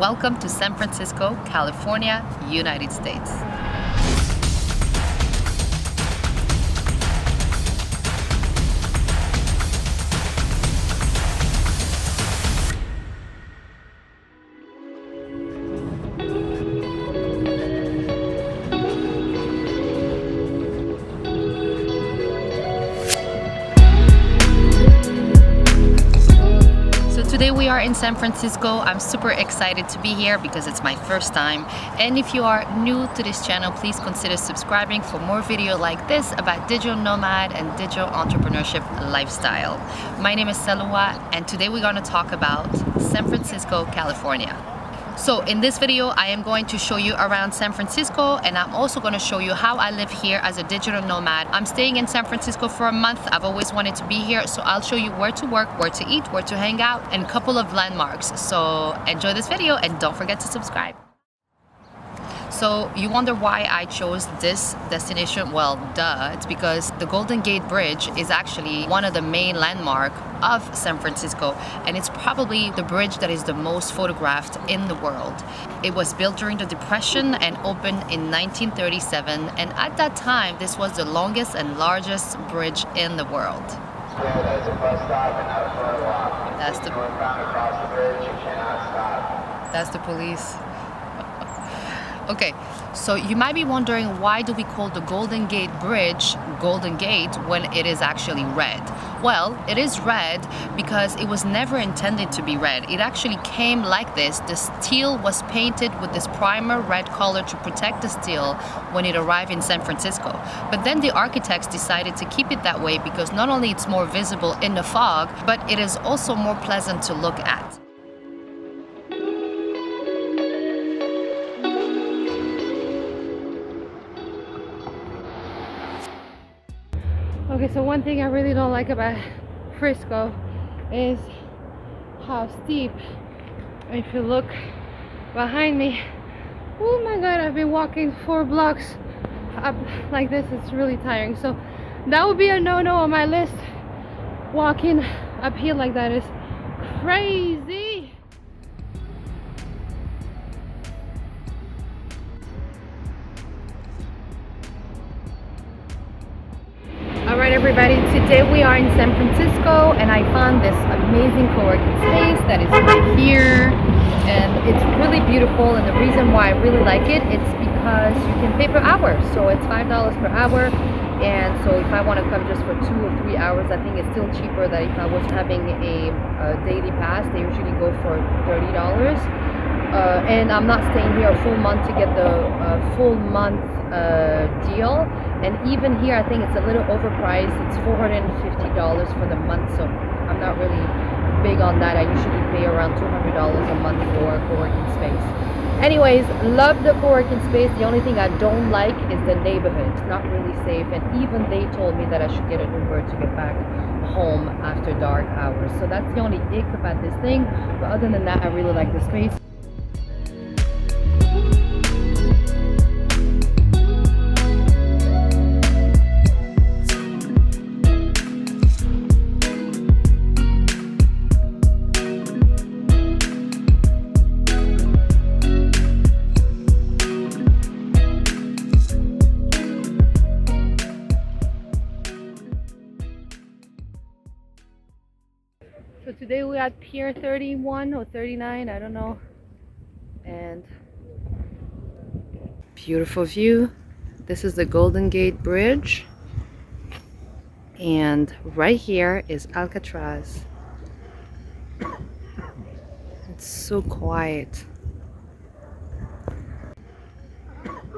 welcome to San Francisco, California, United States. Today we are in San Francisco. I'm super excited to be here because it's my first time. And if you are new to this channel, please consider subscribing for more videos like this about digital nomad and digital entrepreneurship lifestyle. My name is Salwa and today we're going to talk about San Francisco, California. So in this video, I am going to show you around San Francisco, and I'm also going to show you how I live here as a digital nomad. I'm staying in San Francisco for a month. I've always wanted to be here, so I'll show you where to work, where to eat, where to hang out, and a couple of landmarks. So enjoy this video and don't forget to subscribe. So you wonder why I chose this destination? Well, duh, it's because the Golden Gate Bridge is actually one of the main landmarks of San Francisco, and it's probably the bridge that is the most photographed in the world. It was built during the Depression and opened in 1937, and at that time this was the longest and largest bridge in the world. There's a bus stop and not a photo walk. Northbound across the bridge, you cannot stop. That's the police. Okay, so you might be wondering, why do we call the Golden Gate Bridge Golden Gate when it is actually red? Well, it is red because it was never intended to be red. It actually came like this. The steel was painted with this primer red color to protect the steel when it arrived in San Francisco. But then the architects decided to keep it that way because not only it's more visible in the fog, but it is also more pleasant to look at. Okay, so one thing I really don't like about Frisco is how steep. If you look behind me, oh my god, I've been walking 4 blocks up like this. It's really tiring. So that would be a no-no on my list. Walking uphill like that is crazy. Alright everybody, today we are in San Francisco and I found this amazing co-working space that is right here, and it's really beautiful, and the reason why I really like it, it's because you can pay per hour. So it's $5 per hour, and so if I want to come just for 2 or 3 hours, I think it's still cheaper than if I was having a daily pass. They usually go for $30. And I'm not staying here a full month to get the full month deal, and even here I think it's a little overpriced. It's $450 for the month, so I'm not really big on that. I usually pay around $200 a month for a co-working space. Anyways, love the co-working space. The only thing I don't like is the neighborhood. It's not really safe, and even they told me that I should get an Uber to get back home after dark hours. So that's the only ick about this thing, but other than that I really like the space. So today we're at Pier 31 or 39, I don't know, and beautiful view. This is the Golden Gate Bridge, and right here is Alcatraz. It's so quiet.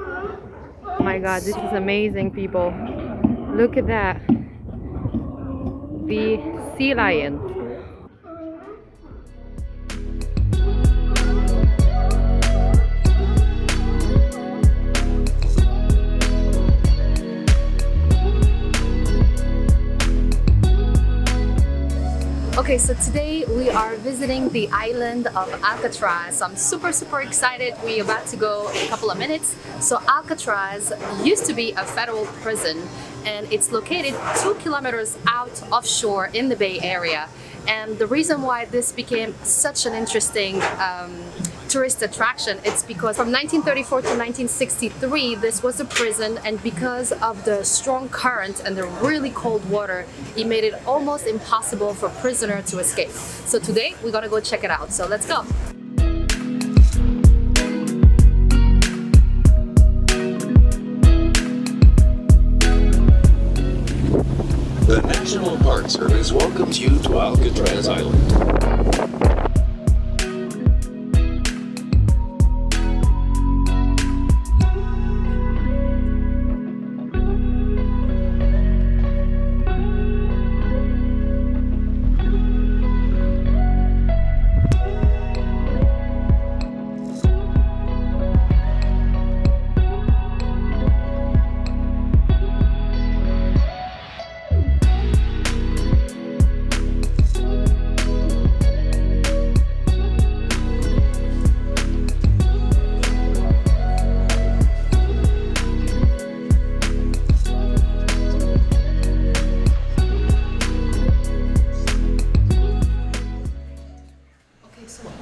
Oh my god, this is amazing, people. Look at that. The sea lion. Okay, so today we are visiting the island of Alcatraz. I'm super excited. We're about to go in a couple of minutes. So Alcatraz used to be a federal prison, and it's located 2 kilometers out offshore in the Bay Area. And the reason why this became such an interesting tourist attraction. It's because from 1934 to 1963, this was a prison, and because of the strong current and the really cold water, it made it almost impossible for prisoners to escape. So today we're gonna go check it out. So let's go. The National Park Service welcomes you to Alcatraz Island.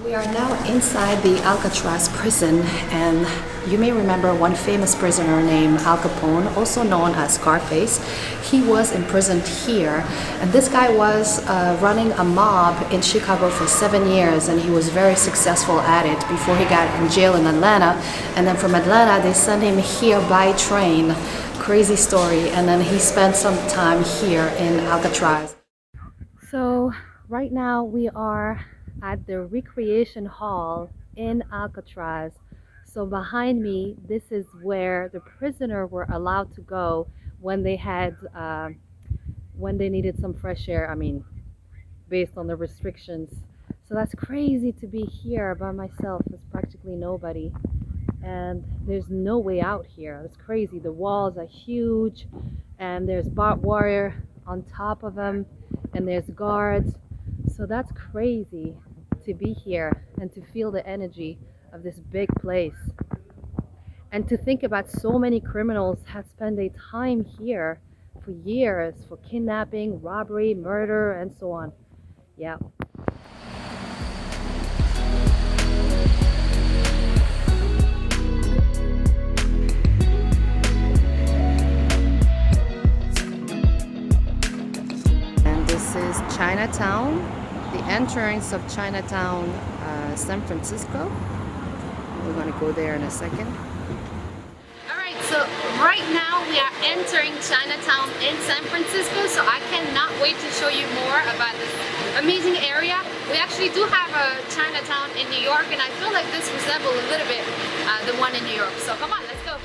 We are now inside the Alcatraz prison, and you may remember one famous prisoner named Al Capone, also known as Scarface. He was imprisoned here, and this guy was running a mob in Chicago for 7 years, and he was very successful at it before he got in jail in Atlanta. And then from Atlanta they sent him here by train. Crazy story. And then he spent some time here in Alcatraz. So right now we are at the recreation hall in Alcatraz. So behind me, this is where the prisoner were allowed to go when they had when they needed some fresh air, I mean, based on the restrictions. So that's crazy to be here by myself. There's practically nobody, and there's no way out here. It's crazy. The walls are huge, and there's barbed wire on top of them, and there's guards. So that's crazy to be here and to feel the energy of this big place, and to think about so many criminals have spent their time here for years for kidnapping, robbery, murder, and so on. Yeah. And this is Chinatown, the entrance of Chinatown, San Francisco. We're gonna go there in a second. Alright, so right now we are entering Chinatown in San Francisco, so I cannot wait to show you more about this amazing area. We actually do have a Chinatown in New York, and I feel like this resembles a little bit the one in New York. So come on, let's go.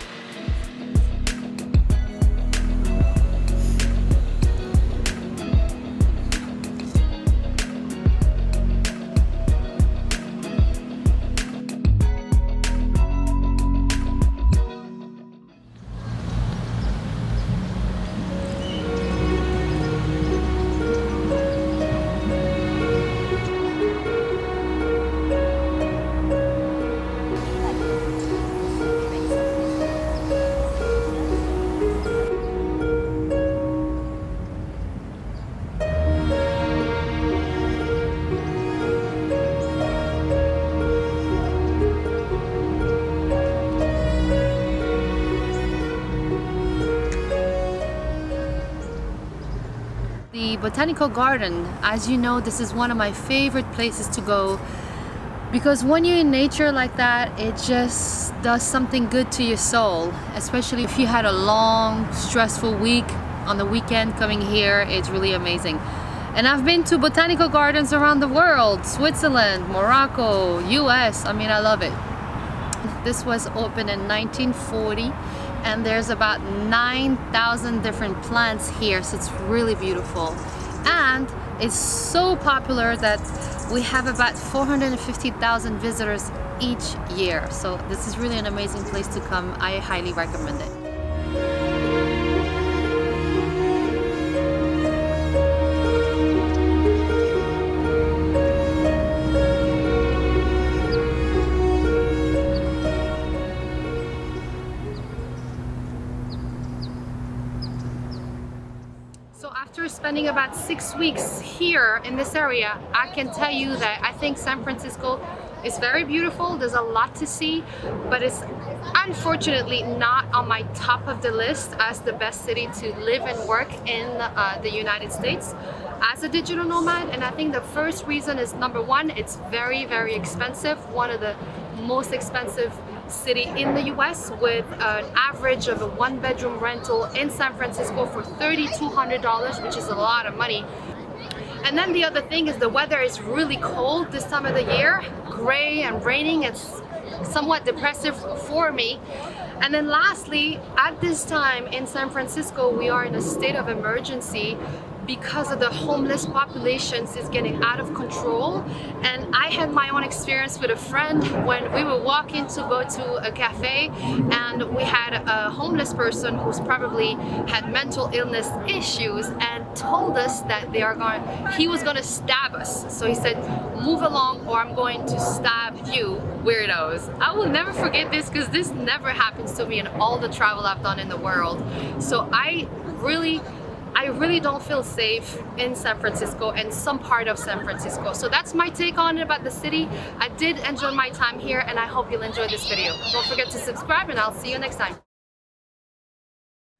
The Botanical Garden, as you know, this is one of my favorite places to go, because when you're in nature like that, it just does something good to your soul, especially if you had a long, stressful week. On the weekend, coming here, it's really amazing. And I've been to botanical gardens around the world, Switzerland, Morocco, US. I mean, I love it. This was opened in 1940, and there's about 9,000 different plants here, so it's really beautiful. And it's so popular that we have about 450,000 visitors each year. So this is really an amazing place to come. I highly recommend it. So after spending about 6 weeks here in this area, I can tell you that I think San Francisco It's very beautiful, there's a lot to see, but it's unfortunately not on my top of the list as the best city to live and work in the United States as a digital nomad. And I think the first reason is, number one, it's very, very expensive. One of the most expensive city in the US, with an average of a 1-bedroom rental in San Francisco for $3,200, which is a lot of money. And then the other thing is the weather is really cold this time of the year, gray and raining. It's somewhat depressive for me. And then lastly, at this time in San Francisco, we are in a state of emergency because of the homeless populations is getting out of control. And I had my own experience with a friend when we were walking to go to a cafe, and we had a homeless person who's probably had mental illness issues and told us that he was gonna stab us. So he said, move along or I'm going to stab you, weirdos. I will never forget this because this never happens to me in all the travel I've done in the world. So I really don't feel safe in San Francisco and some part of San Francisco. So that's my take on it about the city. I did enjoy my time here, and I hope you'll enjoy this video. Don't forget to subscribe, and I'll see you next time.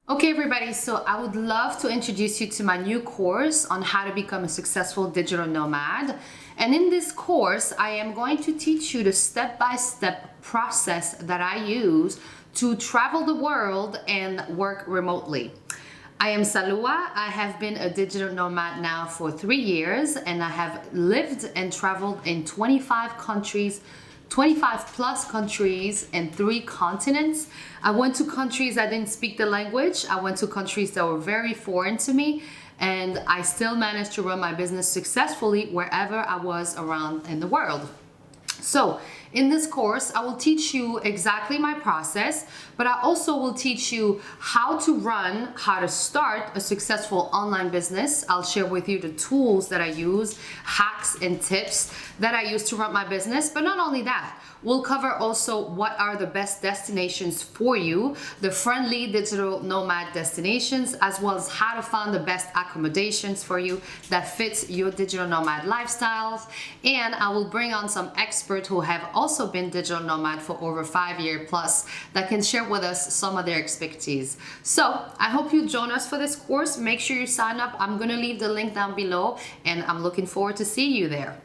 Okay everybody, so I would love to introduce you to my new course on how to become a successful digital nomad. And in this course, I am going to teach you the step-by-step process that I use to travel the world and work remotely. I am Salua. I have been a digital nomad now for 3 years, and I have lived and traveled in 25 countries, 25 plus countries and 3 continents. I went to countries I didn't speak the language. I went to countries that were very foreign to me, and I still managed to run my business successfully wherever I was around in the world. So in this course, I will teach you exactly my process, but I also will teach you how to start a successful online business. I'll share with you the tools that I use, hacks and tips that I use to run my business. But not only that, we'll cover also what are the best destinations for you, the friendly digital nomad destinations, as well as how to find the best accommodations for you that fits your digital nomad lifestyles. And I will bring on some experts who have also been digital nomad for over 5 years plus that can share with us some of their expertise. So I hope you join us for this course. Make sure you sign up. I'm gonna leave the link down below, and I'm looking forward to seeing you there.